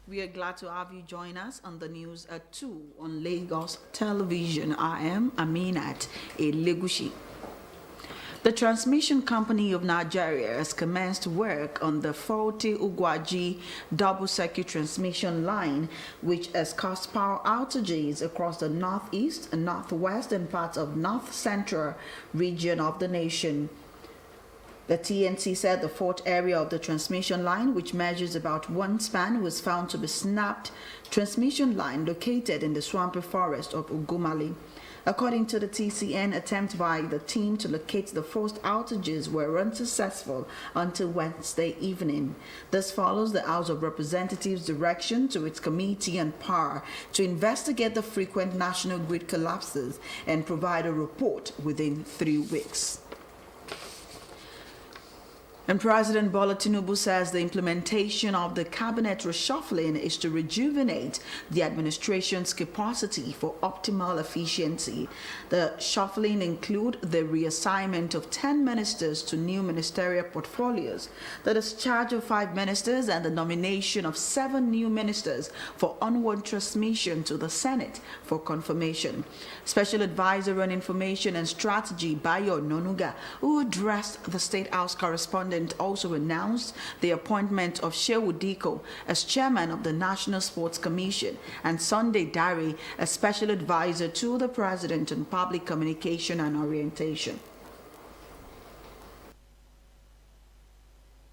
We are glad to have you join us on the news at 2 on Lagos Television. I am Aminat Elegushi. The transmission company of Nigeria has commenced work on the faulty Ugwaji double-circuit transmission line, which has caused power outages across the northeast, northwest, and parts of north-central region of the nation. The TNC said the fourth area of the transmission line, which measures about one span, was found to be snapped transmission line located in the swampy forest of Ugumali. According to the TCN, attempts by the team to locate the forced outages were unsuccessful until Wednesday evening. This follows the House of Representatives' direction to its Committee on Power to investigate the frequent national grid collapses and provide a report within 3 weeks. And President Bola Tinubu says the implementation of the cabinet reshuffling is to rejuvenate the administration's capacity for optimal efficiency. The shuffling include the reassignment of 10 ministers to new ministerial portfolios, the discharge of 5 ministers, and the nomination of 7 new ministers for onward transmission to the Senate for confirmation. Special Advisor on Information and Strategy, Bayo Nonuga, who addressed the State House correspondent, also announced the appointment of Shehu Diko as chairman of the National Sports Commission and Sunday Dari as special advisor to the president on public communication and orientation.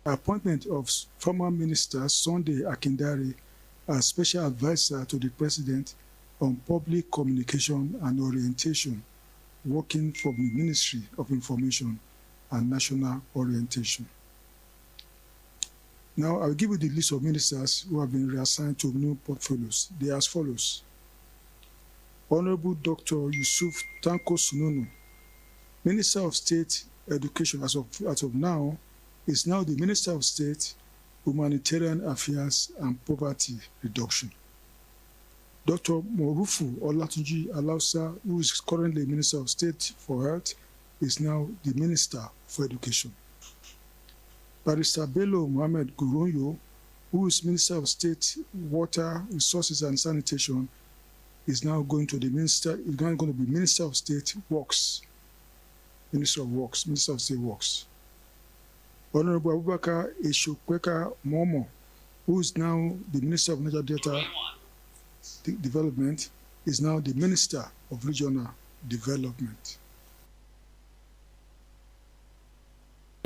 Appointment of former Minister Sunday Akindari as special advisor to the president on public communication and orientation, working from the Ministry of Information and National Orientation. Now, I'll give you the list of ministers who have been reassigned to new portfolios. They are as follows. Honorable Dr. Yusuf Tanko Sununu, Minister of State Education as of now, is now the Minister of State, Humanitarian Affairs and Poverty Reduction. Dr. Morufu Olatunji Alausa, who is currently Minister of State for Health, is now the Minister for Education. Barrister Bello Mohamed Gurunyo, who is Minister of State, Water, Resources and Sanitation, is now going to be Minister of State Works. Minister of State Works. Honorable Abubakar Eshokweka Momo, who is now the Minister of Niger Delta Development, is now the Minister of Regional Development.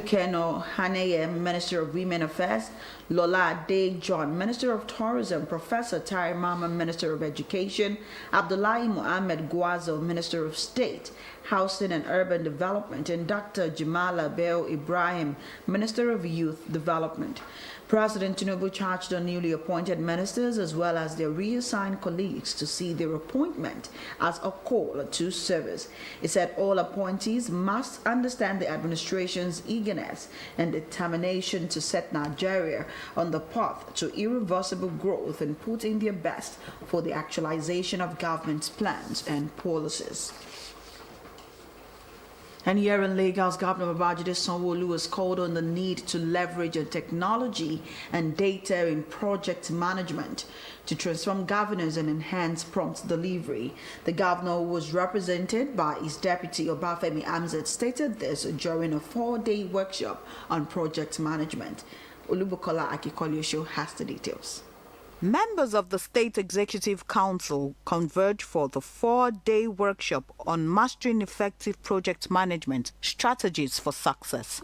Keno Haneye, Minister of Women Affairs, Lola Ade John, Minister of Tourism, Professor Tari Mama, Minister of Education, Abdullahi Muhammad Gwazo, Minister of State, Housing and Urban Development, and Dr. Jamala Bel Ibrahim, Minister of Youth Development. President Tinubu charged on newly appointed ministers as well as their reassigned colleagues to see their appointment as a call to service. He said all appointees must understand the administration's eagerness and determination to set Nigeria on the path to irreversible growth and put in their best for the actualization of government's plans and policies. And here in Lagos, Governor Babajide Sanwo-Olu has called on the need to leverage technology and data in project management to transform governance and enhance prompt delivery. The governor, who was represented by his deputy Obafemi Amzat, stated this during a 4-day workshop on project management. Olubukola Akikolosho has the details. Members of the State Executive Council converged for the 4-day workshop on mastering effective project management strategies for success.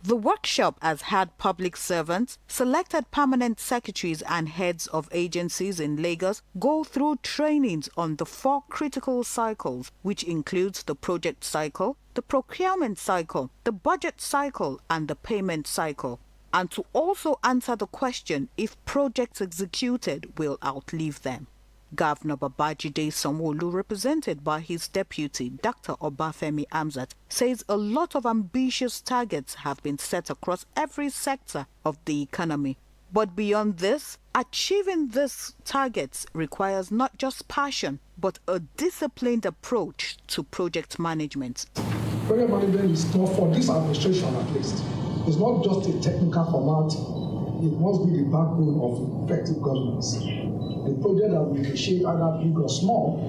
The workshop has had public servants, selected permanent secretaries and heads of agencies in Lagos go through trainings on the 4 critical cycles, which includes the project cycle, the procurement cycle, the budget cycle, and the payment cycle, and to also answer the question if projects executed will outlive them. Governor Babajide Sanwo-Olu, represented by his deputy, Dr. Obafemi Amzat, says a lot of ambitious targets have been set across every sector of the economy. But beyond this, achieving these targets requires not just passion, but a disciplined approach to project management. Project management is not, for this administration at least, it's not just a technical format it must be the backbone of effective governance. The project that we initiate, either big or small,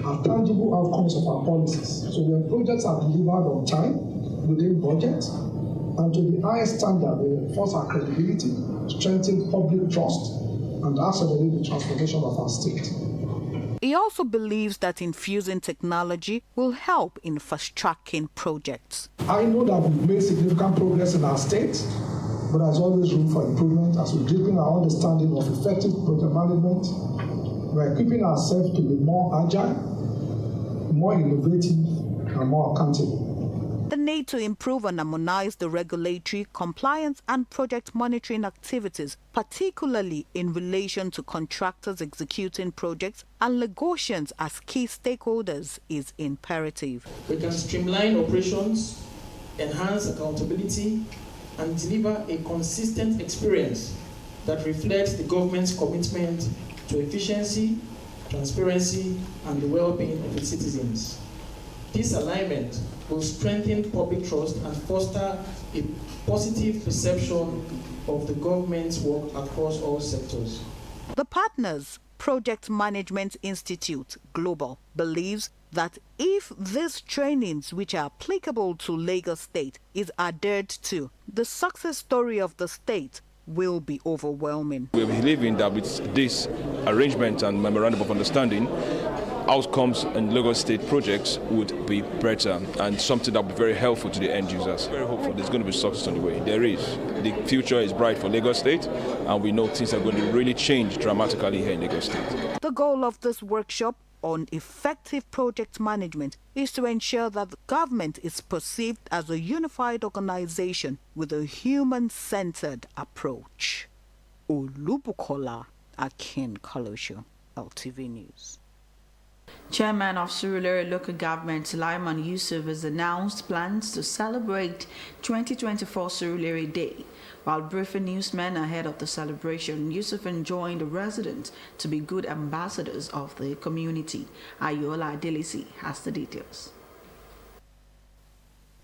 are tangible outcomes of our policies. So when projects are delivered on time, within budget, and to the highest standard, they enforce our credibility, strengthen public trust, and accelerate the transformation of our state. He also believes that infusing technology will help in fast-tracking projects. I know that we've made significant progress in our state, but there's always room for improvement as we deepen our understanding of effective project management. We're equipping ourselves to be more agile, more innovative, and more accountable. The need to improve and harmonize the regulatory, compliance and project monitoring activities, particularly in relation to contractors executing projects and Lagosians as key stakeholders, is imperative. We can streamline operations, enhance accountability, and deliver a consistent experience that reflects the government's commitment to efficiency, transparency, and the well-being of its citizens. This alignment will strengthen public trust and foster a positive perception of the government's work across all sectors. The partners, Project Management Institute Global, believes that if these trainings, which are applicable to Lagos State, is adhered to, the success story of the state will be overwhelming. We believe in that with this arrangement and memorandum of understanding, outcomes in Lagos State projects would be better and something that would be very helpful to the end users. Very hopeful there's going to be success on the way. There is. The future is bright for Lagos State, and we know things are going to really change dramatically here in Lagos State. The goal of this workshop on effective project management is to ensure that the government is perceived as a unified organization with a human-centered approach. Olubukola Akin Kalosho, LTV News. Chairman of Surulere Local Government Sulaiman Yusuf has announced plans to celebrate 2024 Surulere Day. While briefing newsmen ahead of the celebration, Yusuf enjoined the residents to be good ambassadors of the community. Ayola Adelisi has the details.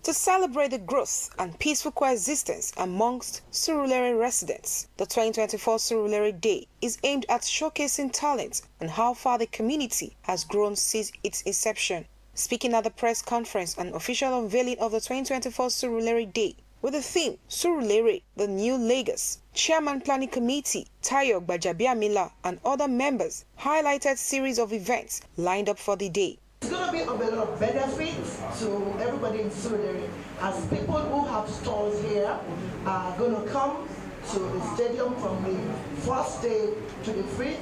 To celebrate the growth and peaceful coexistence amongst Surulere residents, the 2024 Surulere Day is aimed at showcasing talent and how far the community has grown since its inception. Speaking at the press conference on official unveiling of the 2024 Surulere Day, with the theme Surulere, the New Lagos, Chairman Planning Committee Tayo Gbajabiamila and other members highlighted series of events lined up for the day. It's going to be of a lot of benefits to everybody in Surulere, as people who have stores here are going to come to the stadium from the first day to the 5th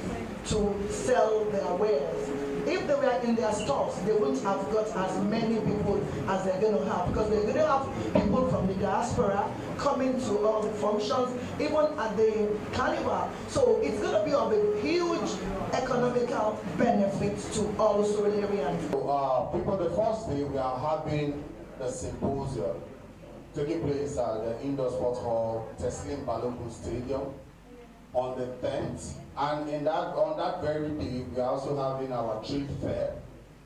to sell their wares. If they were in their stores, they wouldn't have got as many people as they're going to have, because they're going to have people from the diaspora coming to all the functions, even at the carnival. So it's going to be of a huge economical benefit to all Surulereans. People, the first day we are having the symposium taking place at the Indoor Sports Hall, Teslim Balogun Stadium on the 10th. And on that very day, we are also having our trade fair,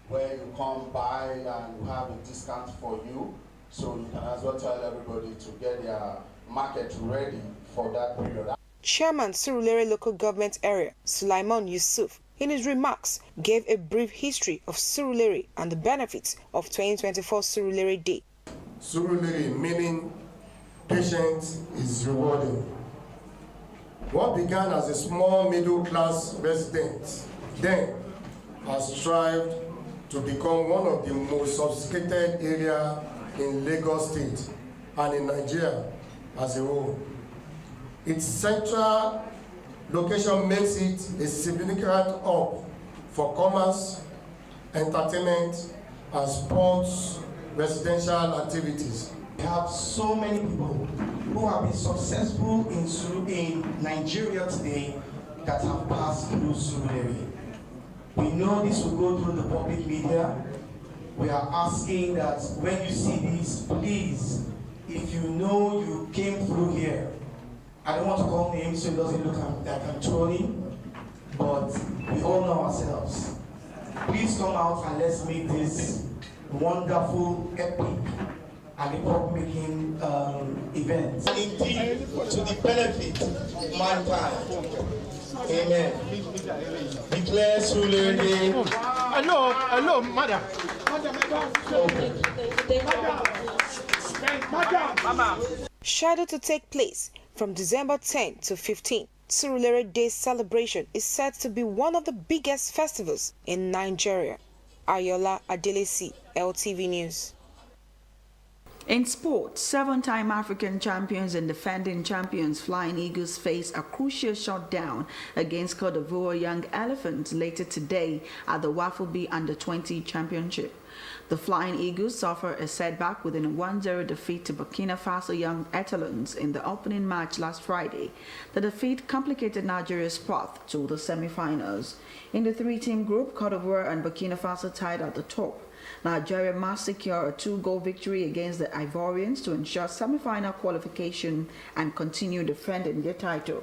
where you come by and we have a discount for you. So you can as well tell everybody to get their market ready for that period. Chairman Surulere Local Government Area, Sulaiman Yusuf, in his remarks, gave a brief history of Surulere and the benefits of 2024 Surulere Day. Surulere, meaning patience is rewarding. What began as a small middle-class resident then has strived to become one of the most sophisticated areas in Lagos State and in Nigeria as a whole. Its central location makes it a significant hub for commerce, entertainment, and sports residential activities. We have so many people who have been successful in Nigeria today that have passed through Surulere. We know this will go through the public media. We are asking that when you see this, please, if you know you came through here, I don't want to call names so it doesn't look like I'm trolling, but we all know ourselves. Please come out and let's make this wonderful, epic and the pop-making events. Indeed, to the benefit of mankind. Amen. Declare Surulere Day. Hello, madam. Scheduled to take place from December 10 to 15, Surulere Day celebration is said to be one of the biggest festivals in Nigeria. Ayola Adelesi, LTV News. In sports, seven-time African champions and defending champions Flying Eagles face a crucial shutdown against Cote d'Ivoire Young Elephants later today at the Wafo Under-20 Championship. The Flying Eagles suffer a setback with a 1-0 defeat to Burkina Faso Young Etalons in the opening match last Friday. The defeat complicated Nigeria's path to the semi-finals. In the three-team group, Cote d'Ivoire and Burkina Faso tied at the top. Nigeria must secure a 2-goal victory against the Ivorians to ensure semi-final qualification and continue defending their title.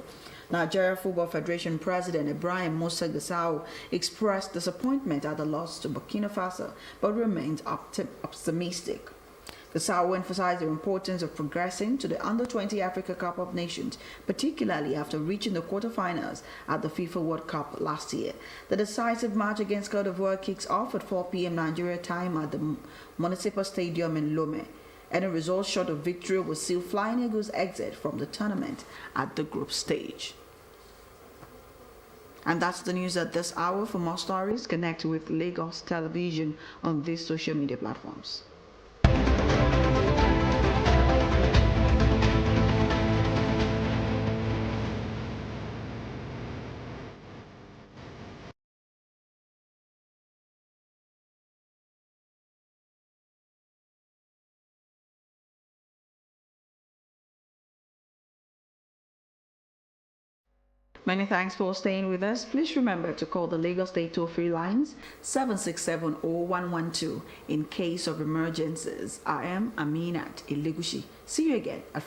Nigeria Football Federation President Ibrahim Musa Gusau expressed disappointment at the loss to Burkina Faso, but remains optimistic. Gusau emphasized the importance of progressing to the Under-20 Africa Cup of Nations, particularly after reaching the quarterfinals at the FIFA World Cup last year. The decisive match against Cote d'Ivoire kicks off at 4 p.m. Nigeria time at the Municipal Stadium in Lomé. Any result short of victory will seal Flying Eagles' exit from the tournament at the group stage. And that's the news at this hour. For more stories, connect with Lagos Television on these social media platforms. Many thanks for staying with us. Please remember to call the Lagos State toll-free lines 767-0112 in case of emergencies. I am Aminat Elegushi. See you again at